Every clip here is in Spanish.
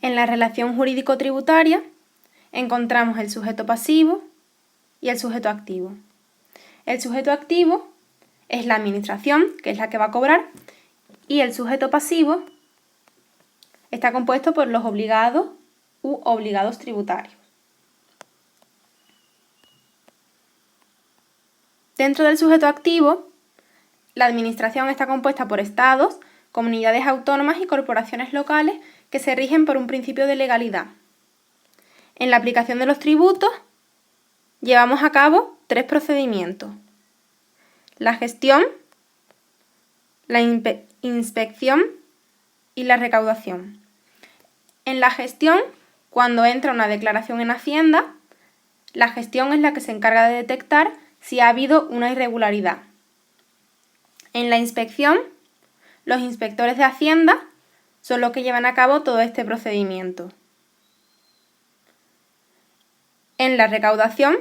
En la relación jurídico-tributaria encontramos el sujeto pasivo y el sujeto activo. El sujeto activo es la administración, que es la que va a cobrar, y el sujeto pasivo está compuesto por los obligados u obligados tributarios. Dentro del sujeto activo, la administración está compuesta por estados, comunidades autónomas y corporaciones locales que se rigen por un principio de legalidad. En la aplicación de los tributos, llevamos a cabo 3 procedimientos: la gestión, la inspección y la recaudación. En la gestión, cuando entra una declaración en Hacienda, la gestión es la que se encarga de detectar si ha habido una irregularidad. En la inspección, los inspectores de Hacienda son los que llevan a cabo todo este procedimiento. En la recaudación,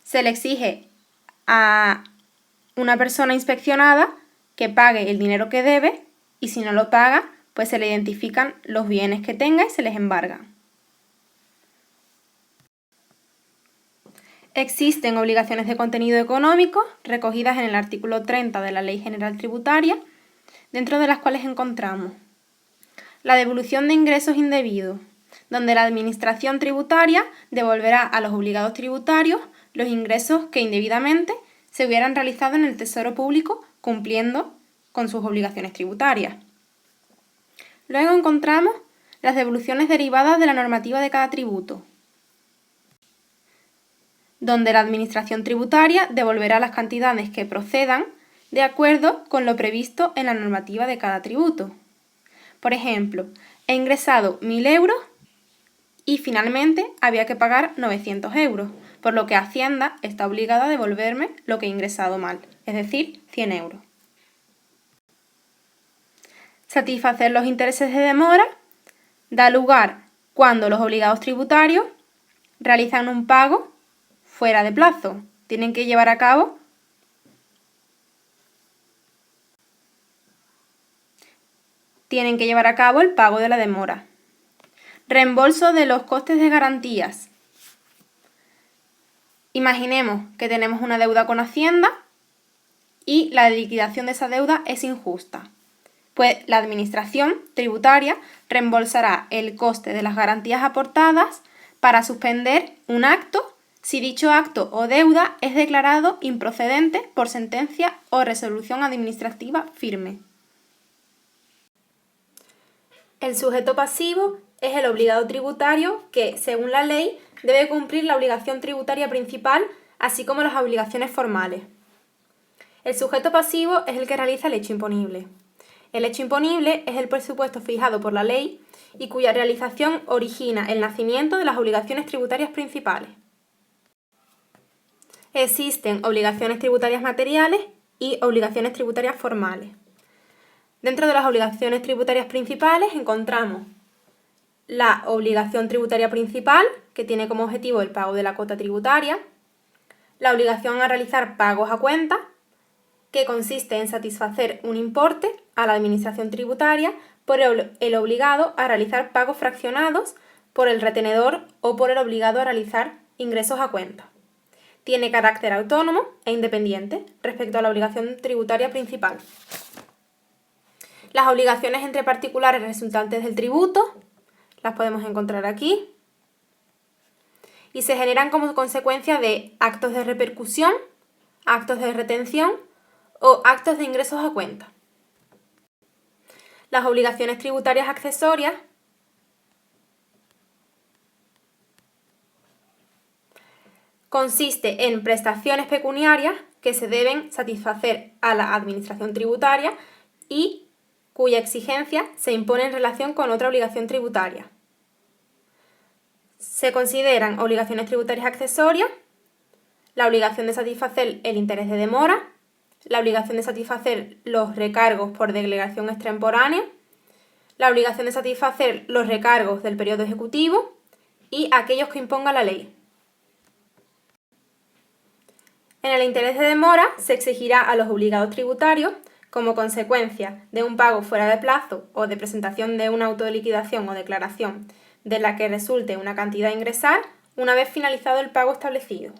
se le exige a una persona inspeccionada que pague el dinero que debe, y si no lo paga, pues se le identifican los bienes que tenga y se les embargan. Existen obligaciones de contenido económico recogidas en el artículo 30 de la Ley General Tributaria, dentro de las cuales encontramos la devolución de ingresos indebidos, donde la Administración tributaria devolverá a los obligados tributarios los ingresos que indebidamente se hubieran realizado en el Tesoro Público cumpliendo con sus obligaciones tributarias. Luego encontramos las devoluciones derivadas de la normativa de cada tributo, donde la Administración tributaria devolverá las cantidades que procedan de acuerdo con lo previsto en la normativa de cada tributo. Por ejemplo, he ingresado 1.000 euros y finalmente había que pagar 900 euros, por lo que Hacienda está obligada a devolverme lo que he ingresado mal, es decir, 100 euros. Satisfacer los intereses de demora da lugar cuando los obligados tributarios realizan un pago fuera de plazo. Tienen que llevar a cabo el pago de la demora. Reembolso de los costes de garantías. Imaginemos que tenemos una deuda con Hacienda y la liquidación de esa deuda es injusta. Pues la Administración tributaria reembolsará el coste de las garantías aportadas para suspender un acto si dicho acto o deuda es declarado improcedente por sentencia o resolución administrativa firme. El sujeto pasivo es el obligado tributario que, según la ley, debe cumplir la obligación tributaria principal, así como las obligaciones formales. El sujeto pasivo es el que realiza el hecho imponible. El hecho imponible es el presupuesto fijado por la ley y cuya realización origina el nacimiento de las obligaciones tributarias principales. Existen obligaciones tributarias materiales y obligaciones tributarias formales. Dentro de las obligaciones tributarias principales encontramos la obligación tributaria principal, que tiene como objetivo el pago de la cuota tributaria, la obligación a realizar pagos a cuenta, que consiste en satisfacer un importe a la Administración tributaria por el obligado a realizar pagos fraccionados, por el retenedor o por el obligado a realizar ingresos a cuenta. Tiene carácter autónomo e independiente respecto a la obligación tributaria principal. Las obligaciones entre particulares resultantes del tributo las podemos encontrar aquí y se generan como consecuencia de actos de repercusión, actos de retención o actos de ingresos a cuenta. Las obligaciones tributarias accesorias consiste en prestaciones pecuniarias que se deben satisfacer a la Administración tributaria y cuya exigencia se impone en relación con otra obligación tributaria. Se consideran obligaciones tributarias accesorias la obligación de satisfacer el interés de demora, la obligación de satisfacer los recargos por delegación extemporánea, la obligación de satisfacer los recargos del periodo ejecutivo y aquellos que imponga la ley. En el interés de demora se exigirá a los obligados tributarios como consecuencia de un pago fuera de plazo o de presentación de una autoliquidación o declaración de la que resulte una cantidad a ingresar una vez finalizado el pago establecido.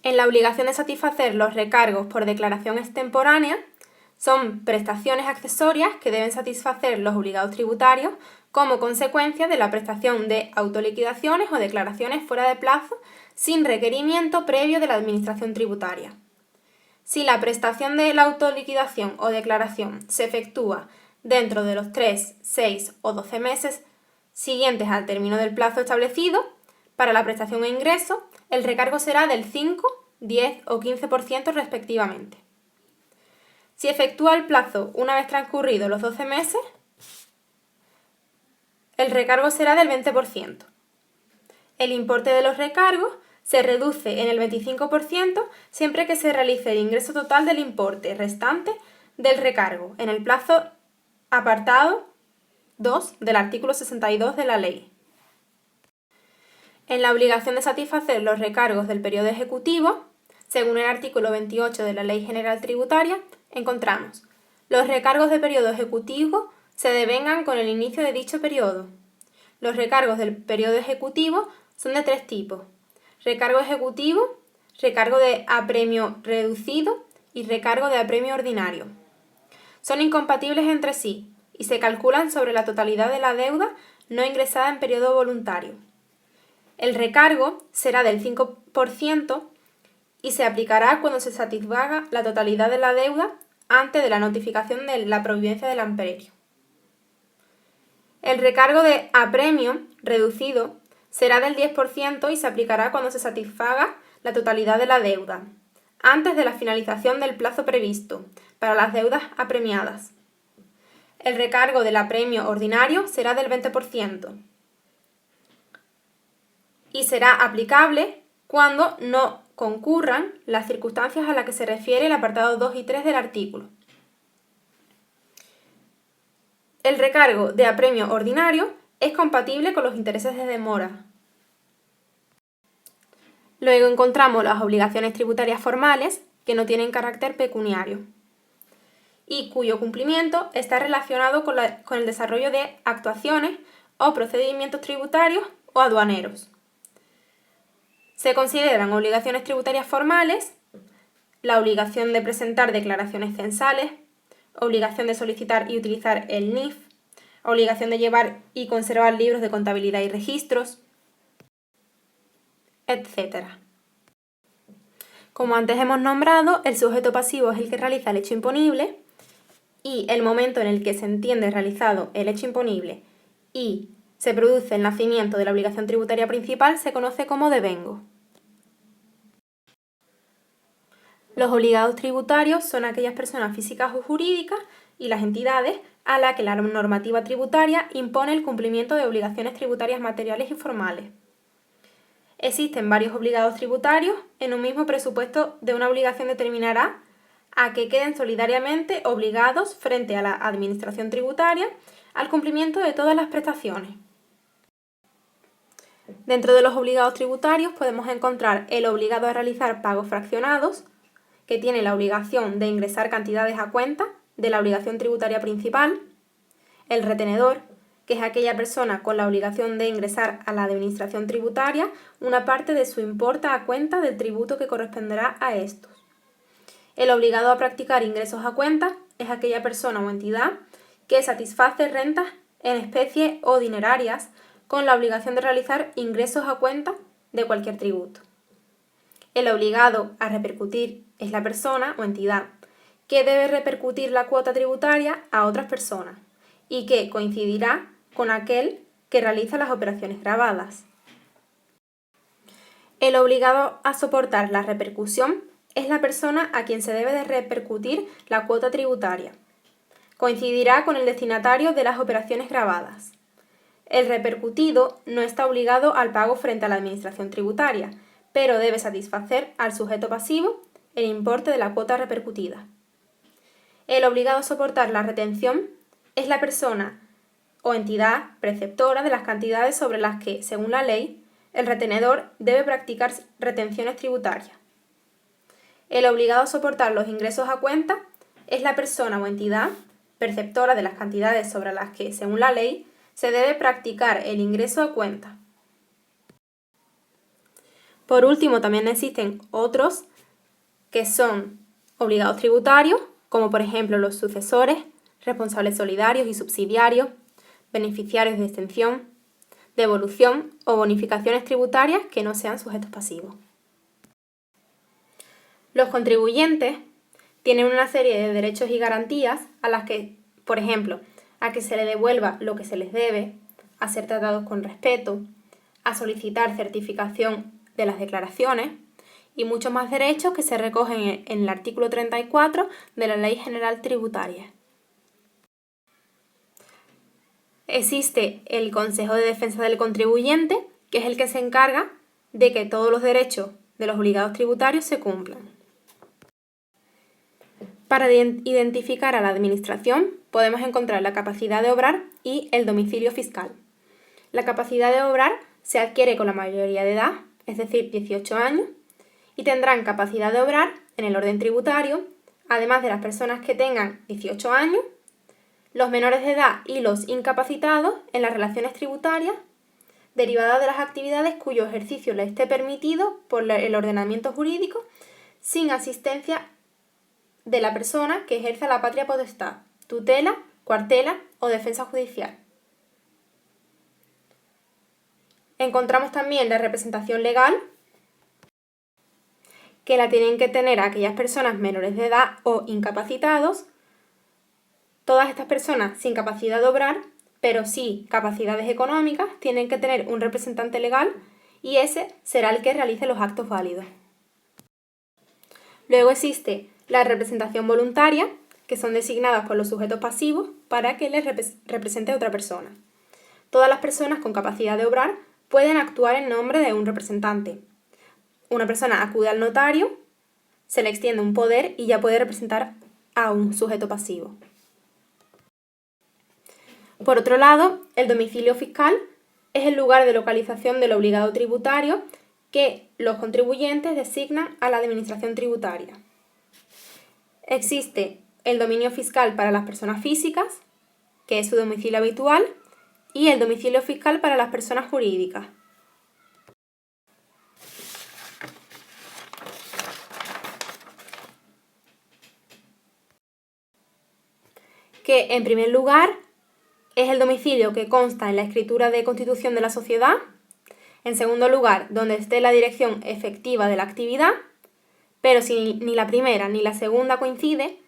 En la obligación de satisfacer los recargos por declaración extemporánea, son prestaciones accesorias que deben satisfacer los obligados tributarios como consecuencia de la prestación de autoliquidaciones o declaraciones fuera de plazo sin requerimiento previo de la Administración tributaria. Si la prestación de la autoliquidación o declaración se efectúa dentro de los 3, 6 o 12 meses siguientes al término del plazo establecido, para la prestación e ingreso, el recargo será del 5, 10 o 15% respectivamente. Si efectúa el plazo una vez transcurridos los 12 meses, el recargo será del 20%. El importe de los recargos se reduce en el 25% siempre que se realice el ingreso total del importe restante del recargo en el plazo apartado 2 del artículo 62 de la ley. En la obligación de satisfacer los recargos del periodo ejecutivo, según el artículo 28 de la Ley General Tributaria, encontramos: los recargos de periodo ejecutivo se devengan con el inicio de dicho periodo. Los recargos del periodo ejecutivo son de 3 tipos: recargo ejecutivo, recargo de apremio reducido y recargo de apremio ordinario. Son incompatibles entre sí y se calculan sobre la totalidad de la deuda no ingresada en periodo voluntario. El recargo será del 5% y se aplicará cuando se satisfaga la totalidad de la deuda antes de la notificación de la providencia del amperio. El recargo de apremio reducido será del 10% y se aplicará cuando se satisfaga la totalidad de la deuda antes de la finalización del plazo previsto para las deudas apremiadas. El recargo del apremio ordinario será del 20% y será aplicable cuando no concurran las circunstancias a las que se refiere el apartado 2 y 3 del artículo. El recargo de apremio ordinario es compatible con los intereses de demora. Luego encontramos las obligaciones tributarias formales que no tienen carácter pecuniario y cuyo cumplimiento está relacionado con el desarrollo de actuaciones o procedimientos tributarios o aduaneros. Se consideran obligaciones tributarias formales la obligación de presentar declaraciones censales, obligación de solicitar y utilizar el NIF, obligación de llevar y conservar libros de contabilidad y registros, etc. Como antes hemos nombrado, el sujeto pasivo es el que realiza el hecho imponible y el momento en el que se entiende realizado el hecho imponible y se produce el nacimiento de la obligación tributaria principal se conoce como devengo. Los obligados tributarios son aquellas personas físicas o jurídicas y las entidades a las que la normativa tributaria impone el cumplimiento de obligaciones tributarias materiales y formales. Existen varios obligados tributarios, en un mismo presupuesto de una obligación determinará a que queden solidariamente obligados frente a la Administración tributaria al cumplimiento de todas las prestaciones. Dentro de los obligados tributarios podemos encontrar el obligado a realizar pagos fraccionados, que tiene la obligación de ingresar cantidades a cuenta de la obligación tributaria principal, el retenedor, que es aquella persona con la obligación de ingresar a la Administración tributaria una parte de su importe a cuenta del tributo que corresponderá a estos. El obligado a practicar ingresos a cuenta es aquella persona o entidad que satisface rentas en especie o dinerarias con la obligación de realizar ingresos a cuenta de cualquier tributo. El obligado a repercutir es la persona o entidad que debe repercutir la cuota tributaria a otras personas y que coincidirá con aquel que realiza las operaciones gravadas. El obligado a soportar la repercusión es la persona a quien se debe de repercutir la cuota tributaria. Coincidirá con el destinatario de las operaciones gravadas. El repercutido no está obligado al pago frente a la Administración tributaria, pero debe satisfacer al sujeto pasivo el importe de la cuota repercutida. El obligado a soportar la retención es la persona o entidad preceptora de las cantidades sobre las que, según la ley, el retenedor debe practicar retenciones tributarias. El obligado a soportar los ingresos a cuenta es la persona o entidad perceptora de las cantidades sobre las que, según la ley, se debe practicar el ingreso a cuenta. Por último, también existen otros que son obligados tributarios, como por ejemplo los sucesores, responsables solidarios y subsidiarios, beneficiarios de exención, devolución o bonificaciones tributarias que no sean sujetos pasivos. Los contribuyentes tienen una serie de derechos y garantías a las que, por ejemplo, a que se les devuelva lo que se les debe, a ser tratados con respeto, a solicitar certificación de las declaraciones y muchos más derechos que se recogen en el artículo 34 de la Ley General Tributaria. Existe el Consejo de Defensa del Contribuyente, que es el que se encarga de que todos los derechos de los obligados tributarios se cumplan. Para identificar a la Administración podemos encontrar la capacidad de obrar y el domicilio fiscal. La capacidad de obrar se adquiere con la mayoría de edad, es decir, 18 años, y tendrán capacidad de obrar en el orden tributario, además de las personas que tengan 18 años, los menores de edad y los incapacitados en las relaciones tributarias derivadas de las actividades cuyo ejercicio les esté permitido por el ordenamiento jurídico sin asistencia de la persona que ejerza la patria potestad, tutela, cuartela o defensa judicial. Encontramos también la representación legal, que la tienen que tener aquellas personas menores de edad o incapacitados. Todas estas personas sin capacidad de obrar, pero sí capacidades económicas, tienen que tener un representante legal y ese será el que realice los actos válidos. Luego existe la representación voluntaria, que son designadas por los sujetos pasivos para que les represente a otra persona. Todas las personas con capacidad de obrar pueden actuar en nombre de un representante. Una persona acude al notario, se le extiende un poder y ya puede representar a un sujeto pasivo. Por otro lado, el domicilio fiscal es el lugar de localización del obligado tributario que los contribuyentes designan a la Administración tributaria. Existe el dominio fiscal para las personas físicas, que es su domicilio habitual, y el domicilio fiscal para las personas jurídicas. Que, en primer lugar, es el domicilio que consta en la escritura de constitución de la sociedad. En segundo lugar, donde esté la dirección efectiva de la actividad. Pero si ni la primera ni la segunda coincide,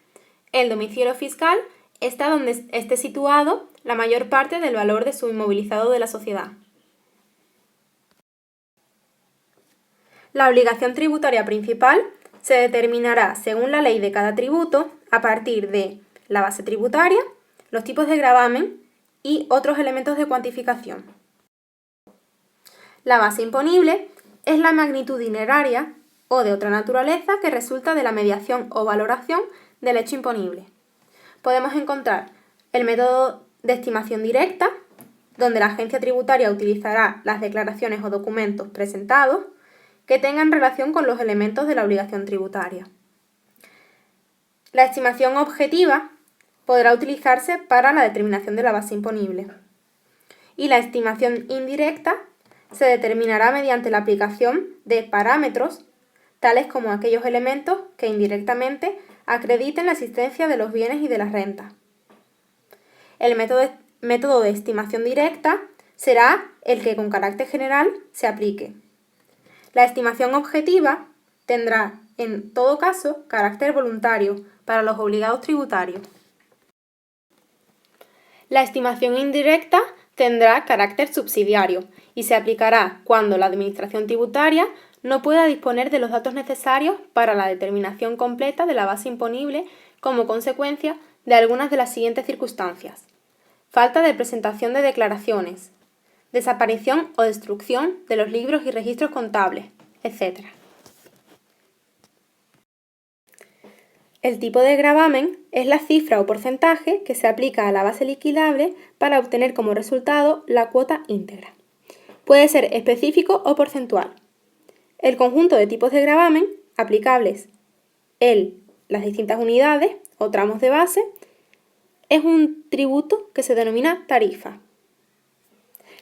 el domicilio fiscal está donde esté situado la mayor parte del valor de su inmovilizado de la sociedad. La obligación tributaria principal se determinará según la ley de cada tributo a partir de la base tributaria, los tipos de gravamen y otros elementos de cuantificación. La base imponible es la magnitud dineraria o de otra naturaleza que resulta de la mediación o valoración del hecho imponible. Podemos encontrar el método de estimación directa, donde la agencia tributaria utilizará las declaraciones o documentos presentados que tengan relación con los elementos de la obligación tributaria. La estimación objetiva podrá utilizarse para la determinación de la base imponible. Y la estimación indirecta se determinará mediante la aplicación de parámetros tales como aquellos elementos que indirectamente acrediten la existencia de los bienes y de las rentas. El método de estimación directa será el que con carácter general se aplique. La estimación objetiva tendrá, en todo caso, carácter voluntario para los obligados tributarios. La estimación indirecta tendrá carácter subsidiario y se aplicará cuando la Administración tributaria no pueda disponer de los datos necesarios para la determinación completa de la base imponible como consecuencia de algunas de las siguientes circunstancias: falta de presentación de declaraciones, desaparición o destrucción de los libros y registros contables, etc. El tipo de gravamen es la cifra o porcentaje que se aplica a la base liquidable para obtener como resultado la cuota íntegra. Puede ser específico o porcentual. El conjunto de tipos de gravamen aplicables las distintas unidades o tramos de base, es un tributo que se denomina tarifa.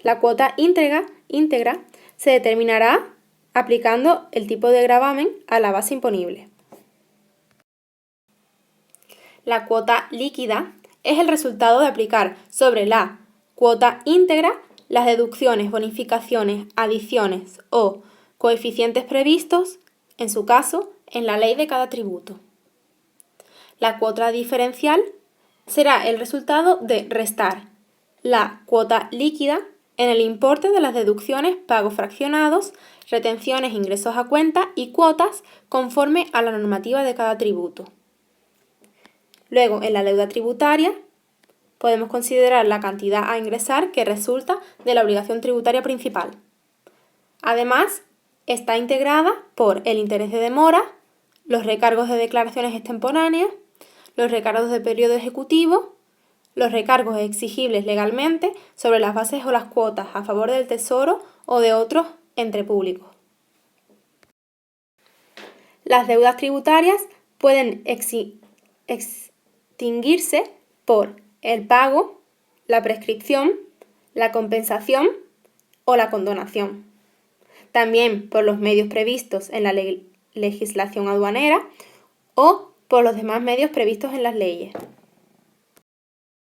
La cuota íntegra se determinará aplicando el tipo de gravamen a la base imponible. La cuota líquida es el resultado de aplicar sobre la cuota íntegra las deducciones, bonificaciones, adiciones o coeficientes previstos, en su caso, en la ley de cada tributo. La cuota diferencial será el resultado de restar la cuota líquida en el importe de las deducciones, pagos fraccionados, retenciones, ingresos a cuenta y cuotas conforme a la normativa de cada tributo. Luego, en la deuda tributaria, podemos considerar la cantidad a ingresar que resulta de la obligación tributaria principal. Además, está integrada por el interés de demora, los recargos de declaraciones extemporáneas, los recargos de periodo ejecutivo, los recargos exigibles legalmente sobre las bases o las cuotas a favor del Tesoro o de otros entes públicos. Las deudas tributarias pueden extinguirse por el pago, la prescripción, la compensación o la condonación. También por los medios previstos en la legislación aduanera o por los demás medios previstos en las leyes.